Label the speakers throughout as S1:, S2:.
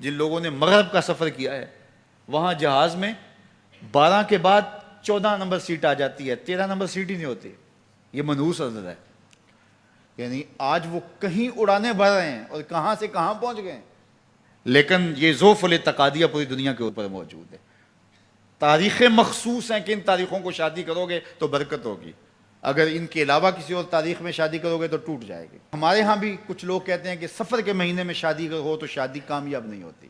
S1: جن لوگوں نے مغرب کا سفر کیا ہے، وہاں جہاز میں 12 کے بعد 14 نمبر سیٹ آ جاتی ہے، 13 نمبر سیٹ ہی نہیں ہوتی. یہ منحوس عدد ہے. یعنی آج وہ کہیں اڑانے بھر رہے ہیں اور کہاں سے کہاں پہنچ گئے ہیں، لیکن یہ ذوف الاعتقادیہ پوری دنیا کے اوپر موجود ہے. تاریخیں مخصوص ہیں کہ ان تاریخوں کو شادی کرو گے تو برکت ہوگی، اگر ان کے علاوہ کسی اور تاریخ میں شادی کرو گے تو ٹوٹ جائے گی. ہمارے ہاں بھی کچھ لوگ کہتے ہیں کہ سفر کے مہینے میں شادی ہو تو شادی کامیاب نہیں ہوتی،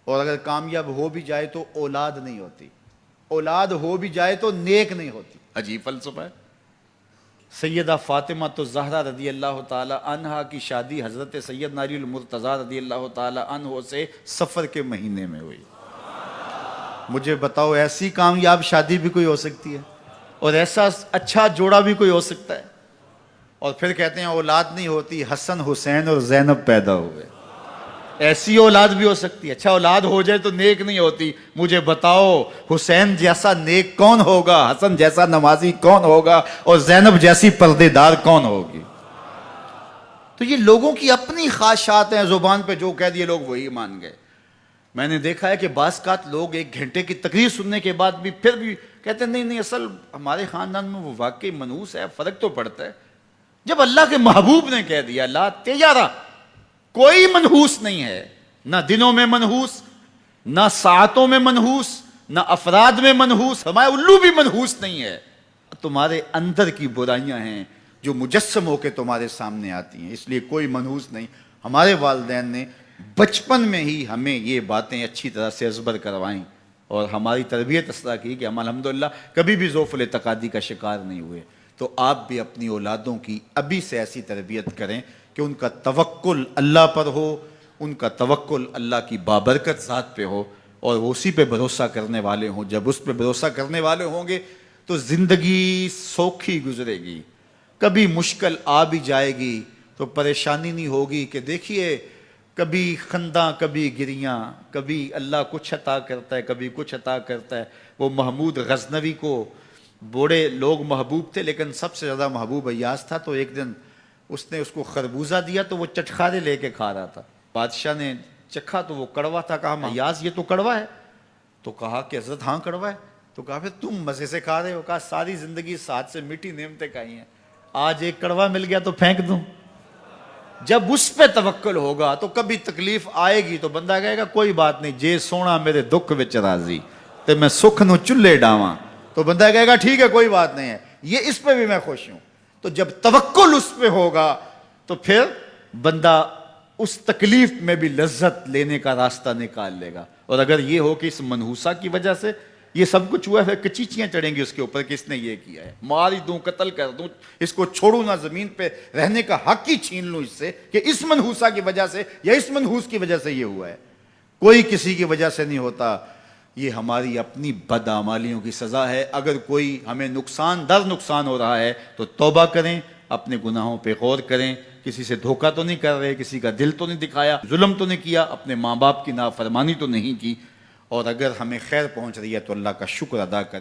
S1: اور اگر کامیاب ہو بھی جائے تو اولاد نہیں ہوتی، اولاد ہو بھی جائے تو نیک نہیں ہوتی. عجیب فلسفہ ہے. سیدہ فاطمہ تو زہرا رضی اللہ تعالی عنہا کی شادی حضرت سیدنا علی المرتضیٰ رضی اللہ تعالی عنہ سے سفر کے مہینے میں ہوئی. مجھے بتاؤ ایسی کامیاب شادی بھی کوئی ہو سکتی ہے، اور ایسا اچھا جوڑا بھی کوئی ہو سکتا ہے؟ اور پھر کہتے ہیں اولاد نہیں ہوتی، حسن حسین اور زینب پیدا ہوئے. ایسی اولاد بھی ہو سکتی ہے. اچھا اولاد ہو جائے تو نیک نہیں ہوتی. مجھے بتاؤ حسین جیسا نیک کون ہوگا، حسن جیسا نمازی کون ہوگا، اور زینب جیسی پردے دار کون ہوگی؟ تو یہ لوگوں کی اپنی خواہشات ہیں، زبان پہ جو کہہ دیے لوگ وہی مان گئے. میں نے دیکھا ہے کہ بعض اوقات لوگ 1 گھنٹے کی تقریر سننے کے بعد بھی پھر بھی کہتے ہیں نہیں اصل ہمارے خاندان میں وہ واقعی منحوس ہے. فرق تو پڑتا ہے. جب اللہ کے محبوب نے کہہ دیا لا تیارہ، کوئی منحوس نہیں ہے، نہ دنوں میں منحوس، نہ ساعتوں میں منحوس، نہ افراد میں منحوس. ہمارے الو بھی منحوس نہیں ہے. تمہارے اندر کی برائیاں ہیں جو مجسم ہو کے تمہارے سامنے آتی ہیں، اس لیے کوئی منحوس نہیں. ہمارے والدین نے بچپن میں ہی ہمیں یہ باتیں اچھی طرح سے ازبر کروائیں اور ہماری تربیت اس طرح کی کہ ہم الحمدللہ کبھی بھی ذوف الاعتقادی کا شکار نہیں ہوئے. تو آپ بھی اپنی اولادوں کی ابھی سے ایسی تربیت کریں کہ ان کا توکل اللہ پر ہو، ان کا توکل اللہ کی بابرکت ذات پہ ہو، اور وہ اسی پہ بھروسہ کرنے والے ہوں. جب اس پہ بھروسہ کرنے والے ہوں گے تو زندگی سوکھی گزرے گی. کبھی مشکل آ بھی جائے گی تو پریشانی نہیں ہوگی کہ دیکھیے کبھی خنداں کبھی گریاں، کبھی اللہ کچھ عطا کرتا ہے کبھی کچھ عطا کرتا ہے. وہ محمود غزنوی کو بوڑھے لوگ محبوب تھے، لیکن سب سے زیادہ محبوب ایاز تھا. تو ایک دن اس نے اس کو خربوزہ دیا تو وہ چٹخارے لے کے کھا رہا تھا. بادشاہ نے چکھا تو وہ کڑوا تھا. کہا ایاز یہ تو کڑوا ہے. تو کہا کہ حضرت ہاں کڑوا ہے. تو کہا پھر تم مزے سے کھا رہے ہو. کہا ساری زندگی ساتھ سے میٹھی نعمتیں کھائی ہیں، آج ایک کڑوا مل گیا تو پھینک دوں. جب اس پہ توکل ہوگا تو کبھی تکلیف آئے گی تو بندہ کہے گا کوئی بات نہیں، جے سونا میرے دکھ وچ راضی تے میں سکھ نو چلے ڈاواں. تو بندہ کہے گا ٹھیک ہے کوئی بات نہیں ہے، یہ اس پہ بھی میں خوش ہوں. تو جب توکل اس پہ ہوگا تو پھر بندہ اس تکلیف میں بھی لذت لینے کا راستہ نکال لے گا. اور اگر یہ ہو کہ اس منحوسہ کی وجہ سے یہ سب کچھ ہوا ہے، کچیچیاں چڑھیں گی اس کے اوپر کہ اس نے یہ کیا ہے، مار ہی دوں قتل کر دوں، اس کو چھوڑوں نہ، زمین پہ رہنے کا حق ہی چھین لوں اس سے کہ اس منحوسہ کی وجہ سے یا اس منحوس کی وجہ سے یہ ہوا ہے. کوئی کسی کی وجہ سے نہیں ہوتا. یہ ہماری اپنی بدعمالیوں کی سزا ہے. اگر کوئی ہمیں نقصان در نقصان ہو رہا ہے تو توبہ کریں، اپنے گناہوں پہ غور کریں. کسی سے دھوکہ تو نہیں کر رہے، کسی کا دل تو نہیں دکھایا، ظلم تو نہیں کیا، اپنے ماں باپ کی نافرمانی تو نہیں کی. اور اگر ہمیں خیر پہنچ رہی ہے تو اللہ کا شکر ادا کریں.